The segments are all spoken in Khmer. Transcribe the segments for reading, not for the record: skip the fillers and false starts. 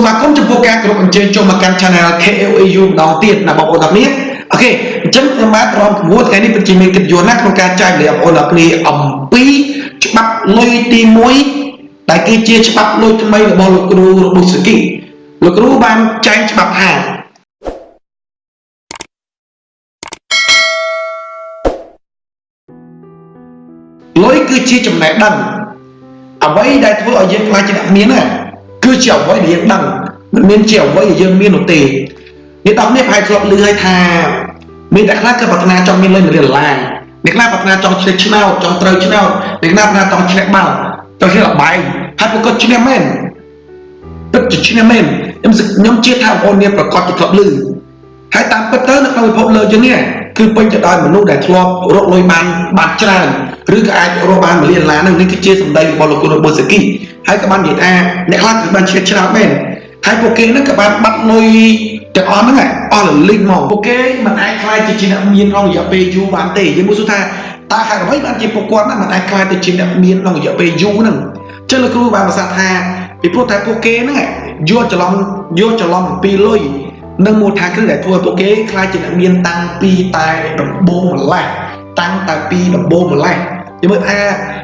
mà cũng trong vô ca của mình trên cho mà can channel KLAU đầu tiên là một ôn tập niết ok chân mát rom mua cái nàyเป็นจีเมนกิจยนต์นักของการใจเหลี่ยมโอนนี้อ่อมปีฉบับลอยตีมวยแต่กีเจียฉบับลอยทำไมกับบอลลูกรูบุษกิลูกรูบานใจฉบับห่างลอยคือชี้จำแนกดังเอาไว้ได้ทั่วเอาเย็นมาจะดับเมียน่ะคือเจียวไว้เดียดังมันเมียนเจียวไว้เยอะเมียนหนุตีนี่ตอนนี้ภายคลอบเลือยทามีแต่คลาดกับพัฒนาจอมมีเลยเหมือนเรื่องลายเด็กหน้าพัฒนาจอมเชนชแนลจอมเตยชแนลเด็กหน้าพัฒนาจอมเชนบ้าจอมเชนหลับใบให้พวกก็ชแนลเมนตึ๊ดจุดชแนลเมนย้ำเชี่ยท่าโอนเนี่ยประกอบจะคลอบลือให้ตามเปิดเตอร์นักเราไปพบเลยจนเนี่ยคือเป็นจะได้เหมือนลูกแต่คลอบรถลอยมันบาดจานหรือกับไอ้โรบานมาเรียนล้านนี่คือเชี่ยสมได้บอลลูกโบสกี้ให้กับบ้านเด็กในคลาสคือบ้านเชนชแนลเมนให้โปเกนั่นกับบ้านบัดลอยแต่ออนนั่นไงออนหรือลิงมองโอเคมันไอ้คลายจริงๆนะมีนเราอย่าไปยูบานเตยยังมุสุธาตาขาดไว้บางทีปกวนนั่นมันไอ้คลายจริงๆนะมีนเราอย่าไปยูนั่นเจ้าลูกครูบางภาษาไทยพี่พูดไทยโปเกนั่นไงยัวจะลองปีลอยนั่งโมทางขึ้นแต่ทัวร์โปเกคลายจริงๆมีนตั้งปีตายแบบโบมันแหละตั้งแต่ปีแบบโบมันแหละยังเมื่อ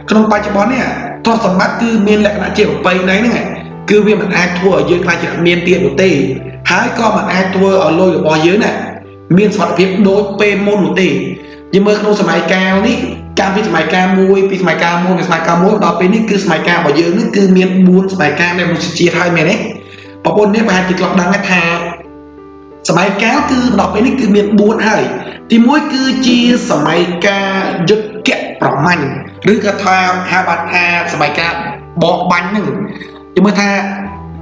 ขนมปัจจุบันเนี่ยทอดสมบัติคือมีนแหละนะเจียวไปไหนนั่นไงคือเวียมันไอ้ทัวร์ยืนคลายจริงๆมีนเตี้ยหนูเตยหายก็มันไอ้ตัวเอาลอยกับบอลเยอะน่ะมีสอดเพียบโดยเป็นโมนุตียังเมื่อขนมสมัยกาลนี่การพิสมัยกาลมวยพิสมัยกาลมวยพิสมัยกาลมวยต่อไปนี่คือสมัยกาลบอลเยอะนี่คือมีบุญสมัยกาลในมุสลิมไทยเมียนี่ปะปนเนี่ยไปหาจิตหลอกดังให้ทาสมัยกาลคือต่อไปนี่คือมีบุญให้ที่มวยคือจีสมัยกาลยุดแกะประมันหรือกระทาฮาบัตฮาสมัยกาลบอกบันนึงยังเมื่อทา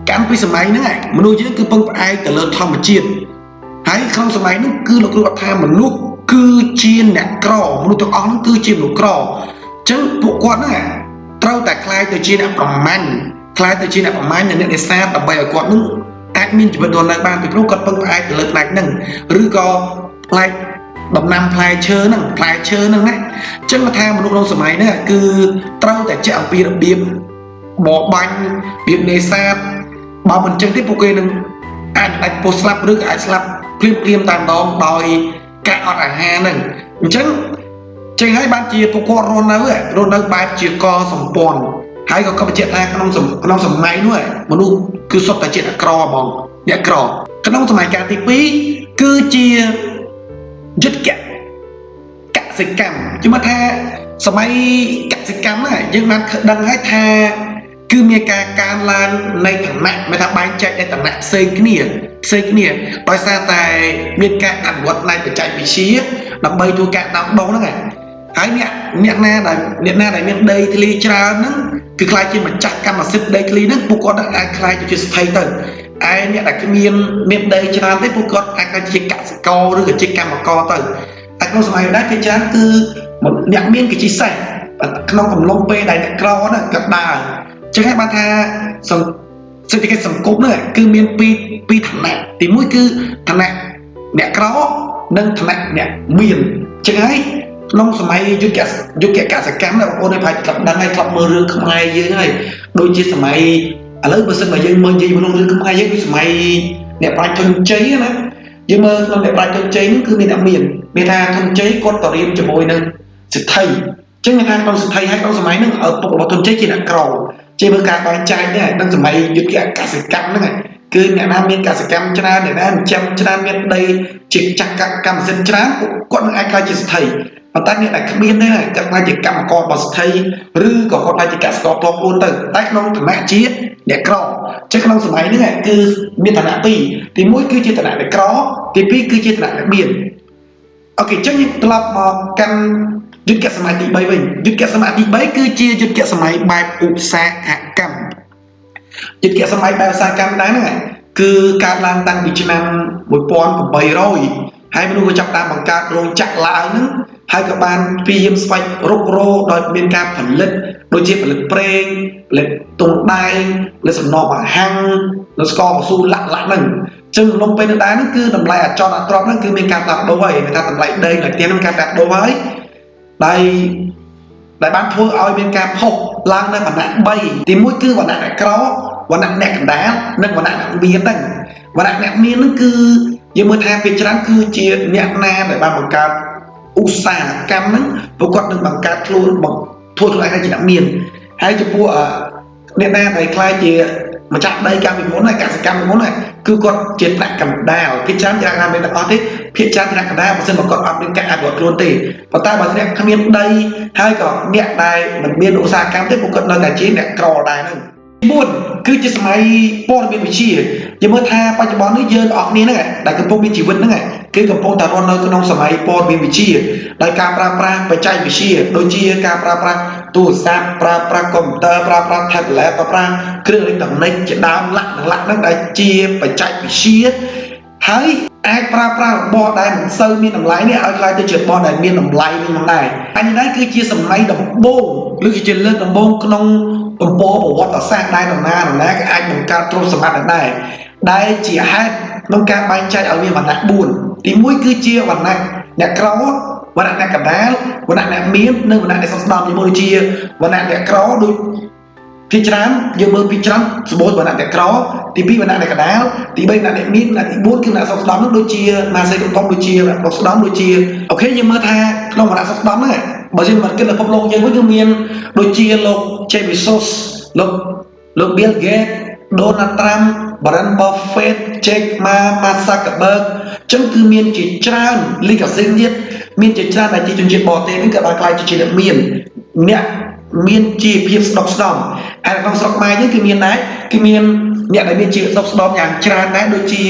การพิสมัยนั่นไงมนุษย์ยังคือเพิ่งไปแต่เลิศธรรมจีนหายคำสมัยนั่นคือเราคือทำมนุษย์คือจีนเนี่ยกรอมนุษย์ตัวอ่อนคือจีนหนูกรอจังพวกคนน่ะเราแต่คลายตัวจีนเนี่ยประมาณคลายตัวจีนเนี่ยประมาณอย่างนี้ในซาแต่ใบก่อนนึงแอดมินจะเป็นโดนอะไรบ้างเป็นรูปกดเพิ่งไปแต่เลิศหนักนั่งหรือก็คลายแบบนำคลายเชิญนั่งคลายเชิญนั่งนะจังมาทำมนุษย์เราสมัยเนี่ยคือเราแต่จะเอาปีระเบียบบอกบันเบียบในซาบางมันจังที่พวกเกนึงอาจโพสต์ลับหรืออาจสลับเพียมตามน้องโดยการอ่านหาหนึ่งจังให้บ้านจีพวกก็โรนเอาบาดจีกอสมปอนให้ก็ไปเจตนาขนมสมัยด้วยมนุษย์คือสดแต่เจตกรอมองเนี่ยกรอขนมสมัยการที่ปีคือจียึดแกะกสิกรรมจึงมาแทสมัยกสิกรรมน่ะยังมันดังให้แทคือมีการลานในฐานะไม่ทำใบใจในฐานะเซกเนี่ยโดยซาแต่มีการอ่านวัดในปัจจัยวิชีนำใบตัวการนำดองนั่นไงไอ้เนี่ยหน้าไหนมีเดย์ทลีจรานั่นคือใครที่มันจัดการมาสิบเดย์ทลีนั่นพวกก็ได้ใครจะจุดไฟตื่นไอ้เนี่ยแต่คือมีเดย์จราได้พวกก็ใครจะกัดกอหรือจะการมากอตื่นไอ้คนสมัยได้พิจารณาคือเนี่ยมีกี่ชิ้นใส่ขนมผมลงไปได้แต่กรอน่ะกับดาจังให้มาทาเศรษฐกิจสังคมเนี่ยคือมีปีฐานะตีมุ้ยคือฐานะเนี่ยกรอนั่งฐานะเนี่ยมีนจังให้น้องสมัยยุคแก่การศึกษาเนี่ยโอ้ในภายกลับดังให้กลับมือเรื่องขมายเยอะให้โดยที่สมัยอะไรบางสมัยยังเมืองยี่มันลงเรื่องขมายเยอะสมัยเนี่ยปลายจนเจ๊นะยังเมืองเราเนี่ยปลายจนเจ๊นั่นคือมีแต่มีทางจนเจ๊กดต่อเรียนจะโวยนึงสุดท้ายจังในทางตอนสุดท้ายให้ตอนสมัยนึงปกติจนเจ๊จีน่ะกรอเจมือการบางใจเนี่ยตั้งสมัยยุคแก่การศึกษานั่นไงคือเนี่ยน้ำมีการศึกษาชนะเนี่ยนะจำชนะมีได้จิตจักรกรรมสินชนะก็นั่งไอ้ใครจิตไทยมันตั้งเนี่ยแต่ขมิ้นได้กับนายจิตกรรมกอบไทยหรือก็นายจิตกรรมกอบตัวปูนตึงใต้น้องฐานะจีเนี่ยกรอเจ้าขนมสมัยนี่ไงคือมีฐานะปีที่มุ้ยคือจิตฐานะเนี่ยกรอที่ปีคือจิตฐานะเนี่ยเบียนโอเคจังยิ่งตลอดมากันยุดแกะสมัยที่ใบวิ่งยุดแกะสมัยที่ใบคือเจียยุดแกะสมัยใบอุตสาหกรรมยุดแกะสมัยใบอุตสาหกรรมนั้นไงคือการลานตังดิจินัมบทปอนผมใบร้อยให้มนุษย์จับตามบังการโรงจักรลาวนึงให้กับบานพีเอ็มสไปรุกโรโดยเป็นการผลิตโดยเฉพาะผลิตเพลงผลิตตรงได้ผลิตสำนองมาหังแล้วสกอร์สู้ละหนึ่งจึงลงไปในนั้นนั่นคือทำลายจอนัตรอบนั่นคือเป็นการตัดโดยเป็นการทำลายเดินหลักเตี้ยนั่นการตัดโดยได้บ้านทัวร์เอาเป็นการพกล้างในฐานะใบที่มุ้ยคือฐานะกรอ វណ្ណៈអ្នកកណ្ដាលនិងវណ្ណៈអ្នកមានហ្នឹងវណ្ណៈអ្នកមានហ្នឹងគឺយើងមើលថាពេលច្រើនគឺជាអ្នកណាដែលបានបង្កើតឧស្សាហកម្មហ្នឹងពួកគាត់នឹងបង្កើតខ្លួនធ្វើខ្លួនឯងជាអ្នកមានហើយចំពោះអ្នកណាដែលខ្លាចជាម្ចាស់ដីកម្មពីមុនហើយកសិកម្មពីមុនហើយគឺគាត់ជាថ្នាក់កណ្ដាលភាគច្រើនយ៉ាងណាមិនទាំងអស់ទេភាគច្រើនថ្នាក់កណ្ដាលបើមិនគាត់អត់មានការអភិវឌ្ឍខ្លួនទេប៉ុន្តែបើអ្នកគ្មានដីហើយក៏អ្នកដែលមិនមានឧស្សាហកម្មទេពួកគាត់នៅតែជាអ្នកក្រដែរហ្នឹង4គឺជាសម័យព័ត៌មានវិទ្យាយើងមើលថាបច្ចុប្បន្ននេះយើងអស់គ្នាហ្នឹងដែលកំពុងមានជីវិតហ្នឹងគឺកំពុងតែរស់នៅក្នុងសម័យព័ត៌មានវិទ្យាដោយការប្រើប្រាស់បច្ចេកវិទ្យាដូចជាការប្រើប្រាស់ទូរស័ព្ទប្រើប្រាស់កុំព្យូទ័រប្រើប្រាស់ tablet ប្រើប្រាស់គ្រឿងអេឡិចត្រូនិកជាដើមឡាក់ហ្នឹងដែលជាបច្ចេកវិទ្យាហើយអាចប្រើប្រាស់របស់ដែលមិនសូវមានតម្លៃនេះឲ្យខ្លាយទៅជារបស់ដែលមានតម្លៃវិញផងដែរហើយនេះគឺជាសម័យដំបូងឬគឺជាលើកដំបូងក្នុងទំព័រប្រវត្តិសាស្ត្រដែលនរណាក៏អាចបង្កើតទ្រព្យសម្បត្តិដែរដែលជាហេតុក្នុងការបែងចែកឲ្យមានវណ្ណៈ4ទី1គឺជាវណ្ណៈអ្នកក្រវណ្ណៈអ្នកកណ្ដាលវណ្ណៈអ្នកមាននិងវណ្ណៈអ្នកស្ដាប់ជាមួយដូចជាវណ្ណៈអ្នកក្រដូចភាគច្រើនយើងមើលភាគច្រើនសម្បូរវណ្ណៈអ្នកក្រទី2វណ្ណៈអ្នកកណ្ដាលទី3វណ្ណៈអ្នកមានវណ្ណៈទី4គឺវណ្ណៈស្ដាប់នោះដូចជាម៉ាសេកុំដូចជាអ្នកស្ដាប់ដូចជាអូខេយើងមើលថាក្នុងវណ្ណៈស្ដាប់ហ្នឹងបើយើងមកគិតលើពិភពលោកយើងវិញគឺមានដូចជាលោក Jeff Bezos លោក Bill Gates Donald Trump Warren Buffett Jack Ma Mark Zuckerberg ចឹងគឺមានជាច្រើនលីកាស៊ីទៀតមានជាច្រើនដែលជាជនជាតិបរទេសនេះក៏បានក្លាយជាអ្នកមានជីវភាពស្ដុកស្ដំហើយក្នុងស្រុកខ្មែរយើងគឺមានដែរគឺមានអ្នកដែលមានជីវភាពស្ដុកស្ដំយ៉ាងច្រើនដែរដូចជា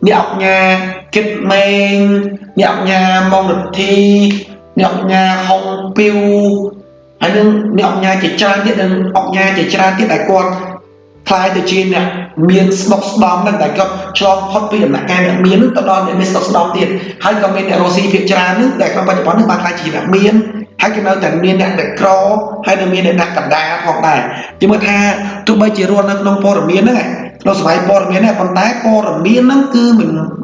អ្នកអង្គការគិតម៉េងអ្នកអង្គការម៉ុងរទ្ធីអ្នកអង្គការហុងពីវហើយនឹងអ្នកអង្គការជាច្រើនទៀតនិងអង្គការជាច្រើនទៀតដែលគាត់ខ្លាយទៅជាអ្នកមានស្ដុកស្ដំហ្នឹងតែគាត់ឆ្លងផុតពីដំណាក់កាលអ្នកមានទៅដល់អ្នកមានស្ដុកស្ដំទៀតហើយក៏មានអ្នករស់ស៊ីភាគច្រើនហ្នឹងដែលក្នុងបច្ចុប្បន្ននេះបានខ្លាយជាអ្នកមានហើយក៏នៅតែមានអ្នកក្រហើយនៅមានអ្នកកណ្ដាលផងដែរជាមើលថាទោះបីជារស់នៅក្នុងព័ត៌មានហ្នឹងក្នុងសម័យព័ត៌មានហ្នឹងប៉ុន្តែព័ត៌មានហ្នឹងគឺ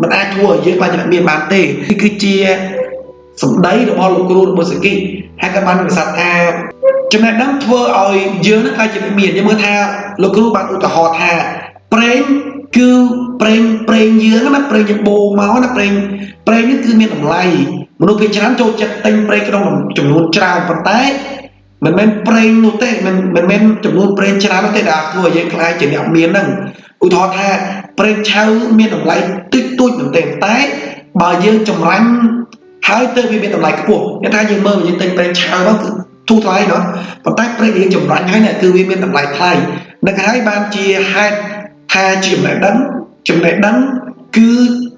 មិនអាចធ្វើឲ្យយើងខ្លាចជាអ្នកមានបានទេគឺជាសម្ដីរបស់លោកគ្រូរបស់សាគីហើយក៏បានប្រសាសន៍ថាចំណេះដឹងធ្វើឲ្យយើងនឹងខ្លាចជាអ្នកមានយើងមើលថាលោកគ្រូបានឧទាហរណ៍ថាប្រេងគឺប្រេងយើងណាប្រេងយើងបូរមកណាប្រេងនេះគឺមានតម្លៃមនុស្សភាគច្រើនចូលចិត្តទិញប្រេងក្នុងចំនួនច្រើនប៉ុន្តែមិនមែនប្រេងនោះទេមិនមែនចំនួនប្រេងច្រើននោះទេដែលធ្វើឲ្យយើងខ្លាចជាអ្នកមានហ្នឹងឧទាហរណ៍ថាប្រេងឆៅមានតម្លៃតិចតួចមែនទេតែបើយើងចម្រាញ់ហើយទៅវាមានតម្លៃខ្ពស់គេថាយើងមើលយើងទិញប្រេងឆៅមកគឺធូរថ្លៃណាស់ប៉ុន្តែប្រេងយើងចម្រាញ់ហើយគឺវាមានតម្លៃថ្លៃនឹងហើយបានជាហេតុថាជាចំណេះដឹងគឺ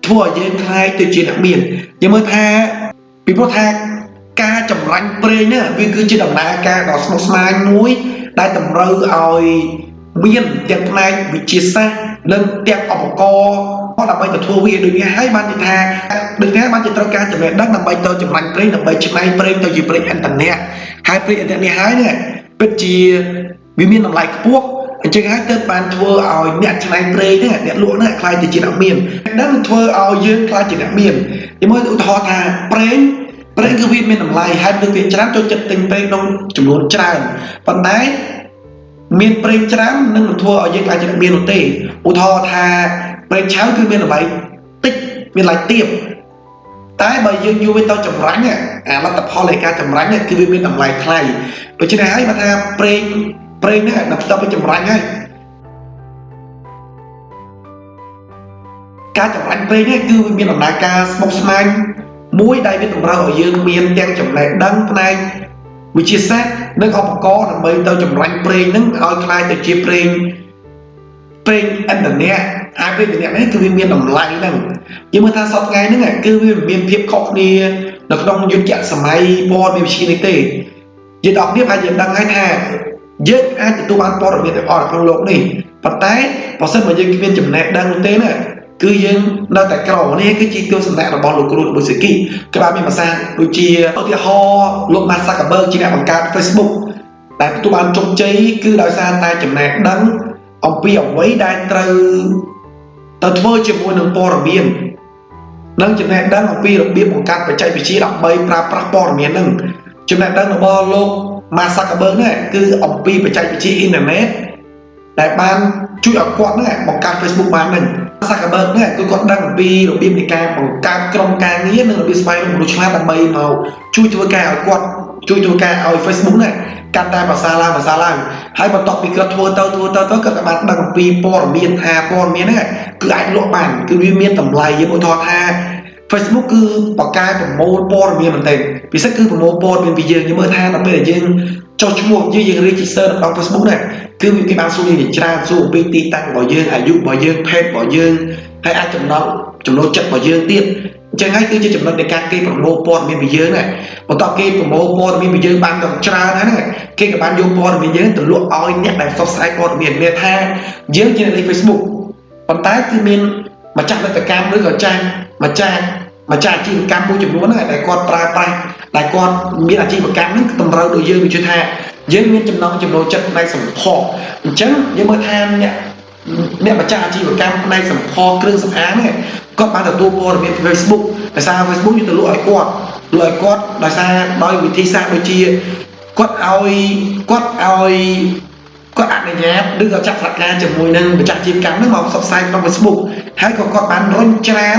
ធ្វើឲ្យយើងខ្លាយទៅជាអ្នកមានយើងមើលថាពីព្រោះថាការចម្រាញ់ប្រេងនេះវាគឺជាដំណើរការដ៏ស្មុគស្មាញមួយដែលតម្រូវឲ្យមានទាំងផ្នែកវិទ្យាសាស្ត្រនិងទាំងឧបករណ៍ដើម្បីទៅធ្វើវាដូចនេះហើយបាននិយាយថាដូចនេះបានជាត្រូវការចំណេះដឹងដើម្បីទៅចម្រាញ់ប្រេងដើម្បីច្នៃប្រេងទៅជាប្រេងឥន្ធនៈហើយប្រេងឥន្ធនៈហើយនេះពិតជាវាមានតម្លៃខ្ពស់អញ្ចឹងហើយទើបបានធ្វើឲ្យអ្នកច្នៃប្រេងនេះអ្នកលក់នេះខ្លាយទៅជាអ្នកមាននឹងធ្វើឲ្យយើងខ្លាយជាអ្នកមានជាមួយឧទាហរណ៍ថាប្រេងគឺវាមានតម្លៃហើយដូចវាច្រើនចូលចិត្តទិញប្រេងក្នុងចំនួនច្រើនប៉ុន្តែមានប្រេងច្រើននឹងមិនធ្វើឲ្យយើងខ្លាចជាអ្នកមាននោះទេឧទាហរណ៍ថាប្រេងឆៅគឺមានតម្លៃតិចមានតម្លៃទាបតែបើយើងយកវាទៅចម្រាញ់អាលទ្ធផលនៃការចម្រាញ់គឺវាមានតម្លៃថ្លៃដូច្នេះហើយបើថាប្រេងនេះដល់ទៅចម្រាញ់ហើយការចម្រាញ់ប្រេងនេះគឺវាមានដំណើរការស្មុគស្មាញមួយដែលវាតម្រូវឲ្យយើងមានទាំងចំណេះដឹងផ្នែកវិទ្យាសាស្ត្រនិងឧបករណ៍ដើម្បីទៅចម្រាញ់ប្រេងហ្នឹងឲ្យខ្លាយទៅជាប្រេងឥន្ធនៈហើយប្រេងឥន្ធនៈនេះគឺវាមានតម្លៃហ្នឹងយើងមើលថាសប្តាហ៍ថ្ងៃហ្នឹងគឺវាមានភាពខុសគ្នានៅក្នុងយុគសម័យព័ត៌មានវិទ្យានេះទេយើងអត់គ្នាអាចយើងដឹងហើយថាយើងអាចទទួលបានព័ត៌មានទាំងអស់ក្នុងโลกនេះប៉ុន្តែបើសិនបើយើងគ្មានចំណេះដឹងនោះទេណាគឺយើងនៅតែក្រនេះគឺជាទស្សនៈរបស់លោកគ្រូបុស្សិគីក៏បានមានភាសាដូចជាឧទាហរណ៍លោក Mark Zuckerberg ជាអ្នកបង្កើត Facebook ដែលទទួលបានជោគជ័យគឺដោយសារតែចំណេះដឹងអំពីអ្វីដែលត្រូវទៅធ្វើជាមួយនឹងព័ត៌មាននិងចំណេះដឹងអំពីរបៀបបង្កើតបច្ចេកវិទ្យាដើម្បីប្រើប្រាស់ព័ត៌មាននឹងចំណេះដឹងរបស់លោក Mark Zuckerberg នេះគឺអំពីបច្ចេកវិទ្យាអ៊ីនធឺណិត ដែលបានជួយឲ្យគាត់ហ្នឹងបង្កើត Facebook បានហ្នឹងសាកបើកហ្នឹងគឺគាត់ដឹងអំពីរបៀបនៃការបង្កើតក្រុមការងារនិងរបៀបស្វែងរកមនុស្សឆ្លាតដើម្បីមកជួយធ្វើការឲ្យគាត់ជួយធ្វើការឲ្យ Facebook ហ្នឹងកាន់តែប្រសើរឡើងហើយបន្ទាប់ពីគាត់ធ្វើទៅគាត់បានដឹងអំពីព័ត៌មានថាព័ត៌មានហ្នឹងគឺអាចលក់បានគឺវាមានតម្លៃយើងឧទាហរណ៍ថា Facebook គឺបង្កើតប្រមូលព័ត៌មានមែនទេពិសេសគឺប្រមូលព័ត៌មានពីយើងមើលថាដល់ពេលដែលយើងចុះឈ្មោះយើង register នៅក្នុង Facebook ហ្នឹងគឺគេបានសួរយើងច្រើនសួរអំពីទីតាំងរបស់យើងអាយុរបស់យើងភេទរបស់យើងហើយអាចចំណូលចិត្តរបស់យើងទៀតអញ្ចឹងហើយគឺជាចំណុចនៃការគេប្រមូលព័ត៌មានពីយើងណាបន្ទាប់គេប្រមូលព័ត៌មានពីយើងបានដល់ច្រើនហ្នឹងគេក៏បានយកព័ត៌មានយើងទៅលក់ឲ្យអ្នកដែលផ្សព្វផ្សាយព័ត៌មានមានថាយើងជាអ្នកលេខ Facebook ប៉ុន្តែគឺមានម្ចាស់ផលិតកម្មឬក៏ម្ចាស់អាជីវកម្មមួយចំនួនហ្នឹងដែលគាត់ប្រើប្រាស់ដែលគាត់មានអាជីវកម្មហ្នឹងតម្រូវដោយយើងដូចថាយើងមានចំណង់ចំណូលចិត្តផ្នែកសម្ផស្សអញ្ចឹងយើងមើលថាអ្នកម្ចាស់អាជីវកម្មផ្នែកសម្ផស្សគ្រឿងសម្អាងហ្នឹងគាត់បានទទួលព័ត៌មានពី Facebook ដោយសារ Facebook យើងទៅលក់ឲ្យគាត់ដោយសារដោយវិធីសាស្ត្រដូចជាគាត់អនុញ្ញាតឬក៏ចាត់សហការជាមួយនឹងម្ចាស់អាជីវកម្មហ្នឹងមកផ្សព្វផ្សាយក្នុង Facebook ហើយក៏គាត់បានរុញច្រាន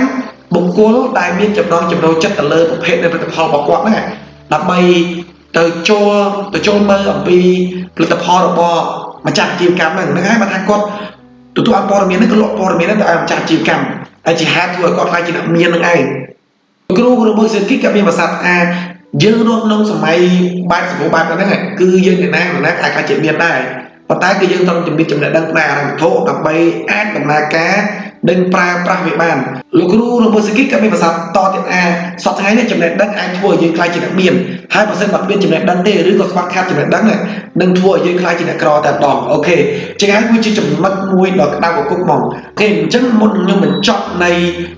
បុគ្គលដែលមានចំណង់ចំណូលចិត្តទៅលើប្រភេទនៃផលិតផលរបស់គាត់ហ្នឹងដើម្បីទៅចូលមើលអំពីផលិតផលរបស់ម្ចាស់អាជីវកម្មហ្នឹងហើយបើថាគាត់ទទួលព័ត៌មានហ្នឹងក៏លក់ព័ត៌មានហ្នឹងទៅឲ្យម្ចាស់អាជីវកម្មហើយជាហេតុធ្វើឲ្យគាត់ខ្លាចជាអ្នកមានហ្នឹងឯងគ្រូរបស់សេដ្ឋកិច្ចក៏មានប្រសាសន៍ថាយើងរស់ក្នុងសម័យបែបសម្បូរបែបហ្នឹងគឺយើងអ្នកណាអាចខ្លាចជាមានដែរប៉ុន្តែគឺយើងត្រូវជំនាញចំណេះដឹងផ្នែកអារម្មណ៍វត្ថុដើម្បីអាចដំណើរការនិងប្រើប្រាស់វាបានលោកគ្រូរបស់សេដ្ឋកិច្ចក៏មានប្រសាសន៍តទៀតសប្តាហ៍ថ្ងៃនេះចំណេះដឹងអាចធ្វើឲ្យយើងខ្លាចជាអ្នកមានហើយបើសិនបើមានចំណេះដឹងទេឬក៏ខ្វះខាតចំណេះដឹងនឹងធ្វើឲ្យយើងខ្លាចជាអ្នកក្រតែម្ដងអូខេចឹងហើយវាជាចំណុចមួយដ៏ក្តៅកគុកហ្មងអូខេអញ្ចឹងមុនខ្ញុំបញ្ចប់នៃ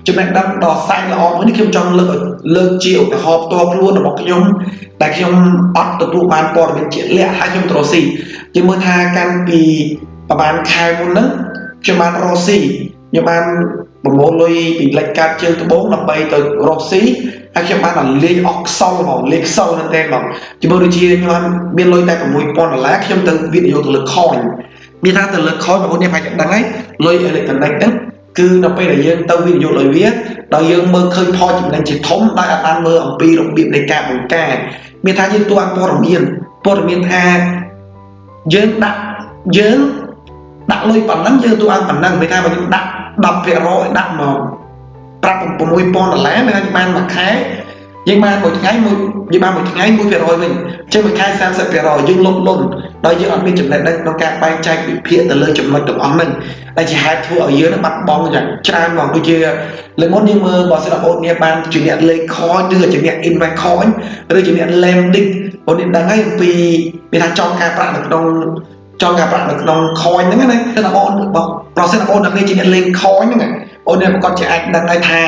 ចំណេះដឹងដ៏សែនល្អមួយនេះខ្ញុំចង់លើកជាឧទាហរណ៍ផ្ទាល់ខ្លួនរបស់ខ្ញុំដែលខ្ញុំអត់ទទួលបានព័ត៌មានជាក់លាក់ហើយខ្ញុំទៅរកស៊ីយើងមើលថាកាន់ពីប្រហែលខែមុនហ្នឹងខ្ញុំបានរកស៊ីខ្ញុំបានប្រមូលលុយពីលេខកាតជើងត្បូងដើម្បីទៅរកស៊ីហើយខ្ញុំបានលេខអស់ខ្សោយហ្មងលេខខ្សោយមែនទែនហ្មងជាមួយដូចជាខ្ញុំមានលុយតែ$6000ខ្ញុំទៅវិនិយោគទៅលើ coin មានថាទៅលើ coin បងប្អូនអ្នកអាចដឹងហើយលុយអេឡិចត្រូនិកហ្នឹងគឺដល់ពេលដែលយើងទៅវិនិយោគលើវាដល់យើងមើលឃើញផលចំណេញជាធំដោយអត់បានមើលអំពីរបៀបនៃការបង្ការមានថាយើងទទួលព័ត៌មានថាយើងដាក់លុយប៉ុណ្ណឹងយើងទទួលប៉ុណ្ណឹងមានថាបើយើងដាក់10%ដាក់មកប្រាប់$6000មានថាបានមួយខែយើងបានមួយថ្ងៃ1%វិញអញ្ចឹងមួយខែ30%យើងលុបលុនដោយយើងអត់មានចំណេះដឹងក្នុងការបែងចែកវិភាគទៅលើចំណុចទាំងអស់ហ្នឹងដែលជាហេតុធ្វើឲ្យយើងបាត់បង់យ៉ាងច្រើនហ្មងដូចជាលើមុនយើងមើលបើសិនបងប្អូនមានបានជាអ្នកលេខ coin ឬជាអ្នក invest coin ឬជាអ្នក lending បងប្អូនដឹងហើយអំពីមានថាចង់ការប្រាក់នៅក្នុងcoin ហ្នឹងណាតែបងប្រសិនបងអ្នកជាអ្នកលេង coin ហ្នឹងអូនអ្នកប្រកាសជាអាចដឹងហើយថា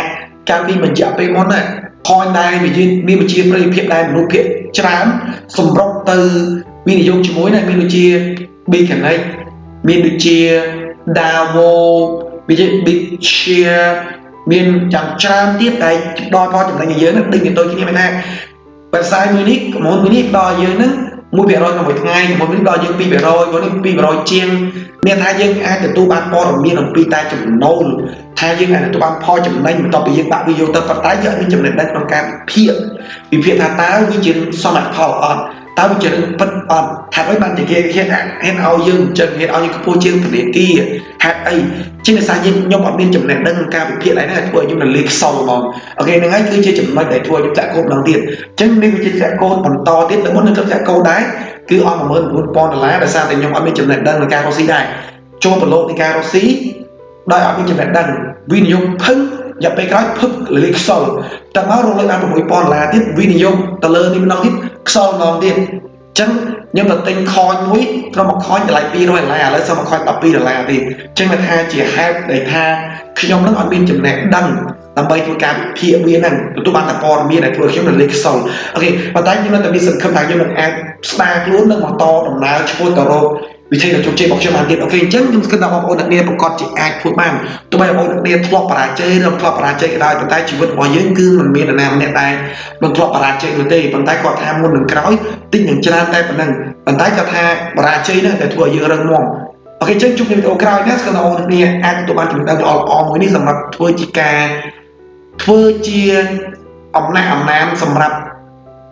កាលពីរយៈពេលមុនណា coin ដែរវាមានវិជាប្រិយភាពដែរមនុស្សភាគច្រើនសម្រុកទៅវិនិយោគជាមួយណាមានដូចជា Bitcoin មានដូចជា Davo វាជា BitShare មានយ៉ាងច្រើនទៀតដែលដល់ផលចំណេញឲ្យយើងនឹងដូចគ្នាមានថា website មួយនេះដល់យើងហ្នឹង1%ក្នុងមួយថ្ងៃមួយនេះដល់យើង2%មួយនេះ2%ជាងមានថាយើងអាចទទួលបានព័ត៌មានអំពីតែចំណូលថាយើងអាចទទួលបានផលចំណេញបន្ទាប់ពីយើងដាក់វីដេអូទៅប៉ុន្តែយើងមានចំណេះដឹងក្នុងការវិភាគថាតើវាជាសមត្ថផលអត់តើវាជារឿងពិតអត់ថាមិនបានតែគេហ៊ានឲ្យយើងអញ្ចឹងហ៊ានឲ្យយើងខ្ពស់ជាងធនាគារហេតុអីជាងដោយសារខ្ញុំអត់មានចំណេះដឹងក្នុងការវិភាគឯណាធ្វើឲ្យខ្ញុំនៅលេខខ្សោយហ្មងអូខេហ្នឹងហើយគឺជាចំណុចដែលធ្វើឲ្យខ្ញុំចាក់កូនម្ដងទៀតអញ្ចឹងនេះវាជាចាក់កូនបន្តទៀតតែមុននឹងចាក់កូនដែរគឺអស់$19000ដោយសារតែខ្ញុំអត់មានចំណេះដឹងក្នុងការរកស៊ីដែរចូលប្រឡូកនៃការរកស៊ីដោយអត់មានចំណេះដឹងវិនិយោគភឹងរយៈពេលក្រោយភឹកលេខខ្សោយតែមករកលេខបាន$6000ទៀតវិនិយោគទៅលើនេះម្ដងទៀតខ្សោយម្ដងទៀតអញ្ចឹងខ្ញុំទៅទិញ coin មួយក្នុងមួយ coin តម្លៃ$200ឥឡូវសល់មួយ coin $12ទៀតអញ្ចឹងវាថាជាហេតុដែលថាខ្ញុំនឹងអត់មានចំណេះដឹងដើម្បីធ្វើការវិភាគវាហ្នឹងទទួលបានតែព័ត៌មានដែលធ្វើខ្ញុំនៅលេខខ្សោយអូខេប៉ុន្តែខ្ញុំនៅតែមានសង្ឃឹមថាខ្ញុំនឹងអាចស្ដារខ្លួននិងបន្តដំណើរឆ្ពោះទៅរកវិធីដ៏ជោគជ័យរបស់ខ្ញុំបានទៀតអូខេអញ្ចឹងខ្ញុំស្គាល់ថាបងប្អូនអ្នកនាងប្រកាសជាអាចធ្វើបានទោះបីបងប្អូនអ្នកនាងធ្លាប់បរាជ័យឬធ្លាប់បរាជ័យក៏ដោយប៉ុន្តែជីវិតរបស់យើងគឺមិនមាននរណាម្នាក់ដែលមិនធ្លាប់បរាជ័យនោះទេប៉ុន្តែគាត់ថាមុននឹងក្រោយតិចនឹងច្រើនតែប៉ុណ្ណឹងប៉ុន្តែគាត់ថាបរាជ័យហ្នឹងតែធ្វើឲ្យយើងរឹងមាំ អូខេចឹងជួបគ្នាវីដេអូក្រោយណាស្គាល់បងប្អូនអាចទទួលបានចំណេះដឹងល្អៗមួយនេះសម្រាប់ធ្វើជាអំណះអំណានសម្រាប់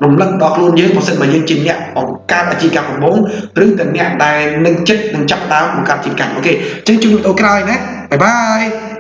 រំលឹកដល់ខ្លួនយើងបើសិនបើយើងជាអ្នកបង្កើតអាជីវកម្មដំបូងឬក៏អ្នកដែលនឹងចិត្តនឹងចាប់ដើមបង្កើតអាជីវកម្មអូខេចឹងជួបគ្នាវីដេអូក្រោយណាបាយបាយ